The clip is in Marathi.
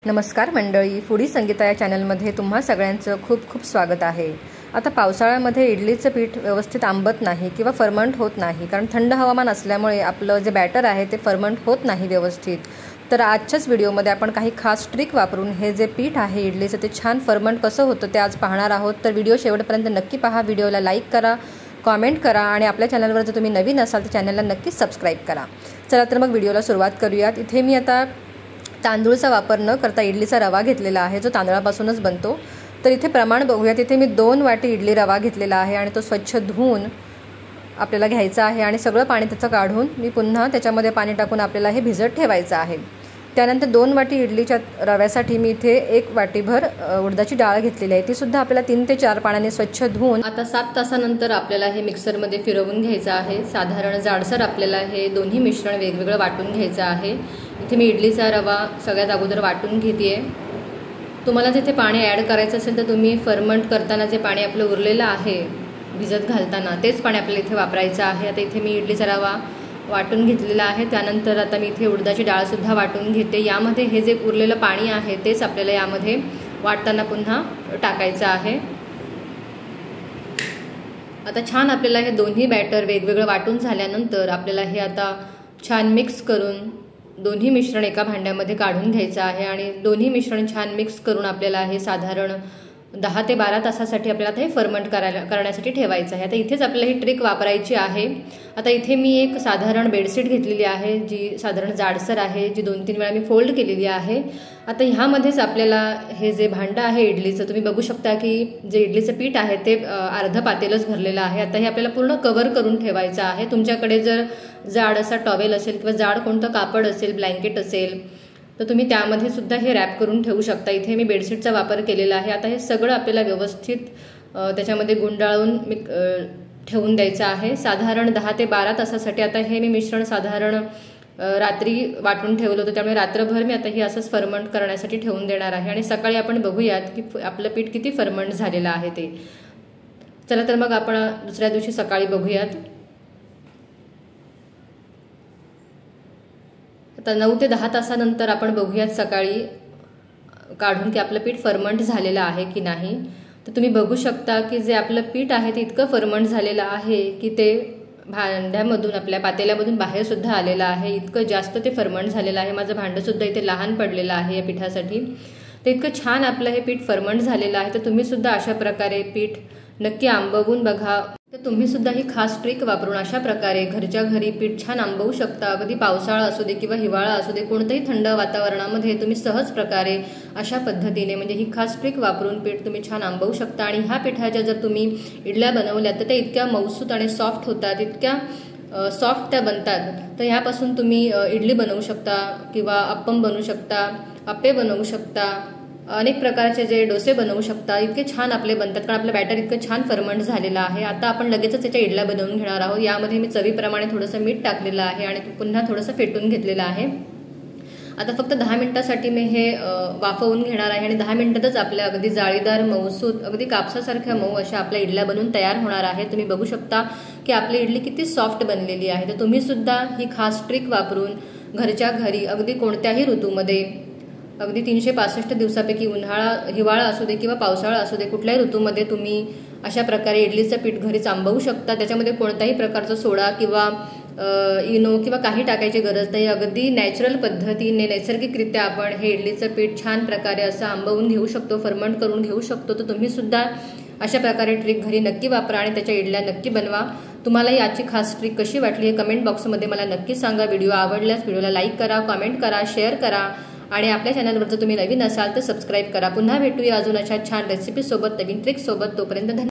नमस्कार मंडळी, फूडी संगीता या चॅनलमध्ये तुम्हा सगळ्यांचं खूप खूप स्वागत आहे। आता पावसाळ्यामध्ये इडलीचं पीठ व्यवस्थित आंबत नाही किंवा फर्मंट होत नाही, कारण थंड हवामान असल्यामुळे आपलं जे बॅटर आहे ते फर्मंट होत नाही व्यवस्थित। तर आजच्याच व्हिडिओमध्ये आपण काही खास ट्रिक वापरून हे जे पीठ आहे इडलीचं ते छान फर्मंट कसं होतं ते आज पाहणार आहोत। तर व्हिडिओ शेवटपर्यंत नक्की पहा, व्हिडिओला लाईक करा, कमेंट करा आणि आपल्या चॅनलवर जर तुम्ही नवीन असाल तर चॅनलला नक्की सबस्क्राईब करा। चला तर मग व्हिडिओला सुरुवात करूयात। इथे मी आता तांदूळचा वापर न करता इडलीचा रवा घेतलेला आहे, जो तांदळापासूनच बनतो। तर इथे प्रमाण बघूयात। इथे मी 2 वाटी इडली रवा घेतलेला आहे आणि तो स्वच्छ धुवून आपल्याला घ्यायचा आहे आणि सगळं पाणी त्याचं काढून मी पुन्हा त्याच्यामध्ये पाणी टाकून आपल्याला हे भिजत ठेवायचं आहे। त्यानंतर 2 वाटी इडलीच्या रव्यासाठी मी इथे 1 वाटीभर उडदाची डाळ घेतलेली आहे, ती सुद्धा आपल्याला 3 ते 4 पाण्याने स्वच्छ धुवून आता 7 तासानंतर आपल्याला हे मिक्सरमध्ये फिरवून घ्यायचं आहे। साधारण जाडसर आपल्याला हे दोन्ही मिश्रण वेगवेगळं वाटून घ्यायचं आहे। इथे मी इडलीचा रवा सगळ्यात अगोदर वाटून घेते। तुम्हाला जिथे पाणी ॲड करायचं असेल तर तुम्ही फर्मंट करताना जे पाणी आपलं उरलेलं आहे भिजत घालताना तेच पाणी आपल्याला इथे वापरायचं आहे। आता इथे मी इडलीचा रवा वाटून घेतलेला आहे। त्यानंतर आता मी इथे उडदाची डाळसुद्धा वाटून घेते। यामध्ये हे जे उरलेलं पाणी आहे तेच आपल्याला यामध्ये वाटताना पुन्हा टाकायचं आहे। आता छान आपल्याला हे दोन्ही बॅटर वेगवेगळं वाटून झाल्यानंतर आपल्याला हे आता छान मिक्स करून दोन्ही मिश्रण एका भांड्यामध्ये काढून घ्यायचं आहे आणि दोन्ही मिश्रण छान मिक्स करून आपल्याला हे साधारण 10 ते 12 तासासाठी आपल्याला हे फर्मंट करण्यासाठी ठेवायचं आहे। आता इथेच आपल्याला ही ट्रिक वापरायची आहे। आता इथे मी एक साधारण बेडशीट घेतलेली आहे, जी साधारण जाडसर आहे, जी 2-3 वेळा मी फोल्ड केलेली आहे। आता ह्यामध्येच आपल्याला हे जे भांडं आहे इडलीचं, तुम्ही बघू शकता की जे इडलीचं पीठ आहे ते अर्ध पातेलच भरलेलं आहे। आता हे आपल्याला पूर्ण कव्हर करून ठेवायचं आहे। तुमच्याकडे जर जाड असा टॉवेल असेल किंवा जाड कोणतं कापड असेल, ब्लँकेट असेल, तर तुम्ही त्यामध्ये सुद्धा हे रॅप करून ठेवू शकता। इथे मी बेडशीटचा वापर केलेला आहे। आता हे सगळं आपल्याला व्यवस्थित त्याच्यामध्ये गुंडाळून ठेवून द्यायचं आहे साधारण 10 ते 12 तासासाठी। आता हे मी मिश्रण साधारण रात्री वाटून ठेवलं होतं, त्यामुळे रात्रभर मी आता हे असंच फर्मंट करण्यासाठी ठेवून देणार आहे आणि सकाळी आपण बघूयात की आपलं पीठ किती फर्मंट झालेलं आहे ते। चला तर मग आपण दुसऱ्या दिवशी सकाळी बघूयात। आता 9 ते 10 तासानंतर आपण बघूयात सकाळी काढून की आपलं पीठ फर्मंट झालेलं आहे की नाही। तर तुम्ही बघू शकता की जे आपलं पीठ आहे ते इतकं फर्मंट झालेलं आहे की ते भांड्यामधून आपल्या पातेल्यामधून बाहेर सुद्धा आलेलं आहे। इतकं जास्त ते फर्मंट झालेलं आहे। माझं भांडं सुद्धा इथे लहान पडलेलं आहे या पिठासाठी। तर इतकं छान आपलं हे पीठ फर्मंट झालेलं आहे। तर तुम्ही सुद्धा अशा प्रकारे पीठ नक्की आंबवून बघा। तर तुम्ही सुद्धा ही खास ट्रिक वापरून अशा प्रकारे घरच्या घरी पीठ छान आंबवू शकता। अगदी पावसाळा असू दे किंवा हिवाळा असू दे, कोणत्याही थंड वातावरणामध्ये तुम्ही सहज प्रकारे अशा पद्धतीने म्हणजे ही खास ट्रिक वापरून पीठ तुम्ही छान आंबवू शकता। आणि ह्या पिठाच्या जर तुम्ही इडल्या बनवल्या तर त्या इतक्या मऊसूत आणि सॉफ्ट होतात, इतक्या सॉफ्ट त्या बनतात। तर ह्यापासून तुम्ही इडली बनवू शकता किंवा अप्पम बनवू शकता, अप्पे बनवू शकता, अनेक प्रकारचे जे डोसे बनवू शकता। इतके छान आपले बनतात कारण आपलं बॅटर इतकं छान फर्मंट झालेलं आहे। आता आपण लगेचच त्याच्या इडल्या बनवून घेणार आहोत। यामध्ये मी चवीप्रमाणे थोडंसं मीठ टाकलेलं आहे आणि पुन्हा थोडंसं फेटून घेतलेलं आहे। आता फक्त 10 मिनिटासाठी मी हे वाफवून घेणार आहे आणि 10 मिनिटातच आपल्या अगदी जाळीदार मऊसूत अगदी कापसासारख्या मऊ अशा आपल्या इडल्या बनवून तयार होणार आहे। तुम्ही बघू शकता की आपली इडली किती सॉफ्ट बनलेली आहे। तर तुम्ही सुद्धा ही खास ट्रिक वापरून घरच्या घरी अगदी कोणत्याही ऋतूमध्ये, अगदी 365 दिवसापैकी उन्हाळा हिवाळा असू दे किंवा पावसाळा असू दे, कुठल्याही ऋतूमध्ये तुम्ही अशा प्रकारे इडलीचं पीठ घरीच आंबवू शकता। त्याच्यामध्ये कोणत्याही प्रकारचा सोडा किंवा इनो किंवा काही टाकायची गरज नाही। अगदी नॅचरल पद्धतीने नैसर्गिकरित्या आपण हे इडलीचं पीठ छान प्रकारे असं आंबवून घेऊ शकतो, फर्मंट करून घेऊ शकतो। तर तुम्ही सुद्धा अशा प्रकारे ट्रिक घरी नक्की वापरा आणि त्याच्या इडल्या नक्की बनवा। तुम्हाला याची खास ट्रिक कशी वाटली हे कमेंट बॉक्समध्ये मला नक्की सांगा। व्हिडिओ आवडल्यास व्हिडिओला लाईक करा, कमेंट करा, शेअर करा आणि आपल्या चॅनलवर जर तुम्ही नवीन असाल तर सबस्क्राईब करा। पुन्हा भेटूया अजून अशा छान रेसिपीसोबत, नवीन ट्रिकसोबत। तोपर्यंत धन्यवाद।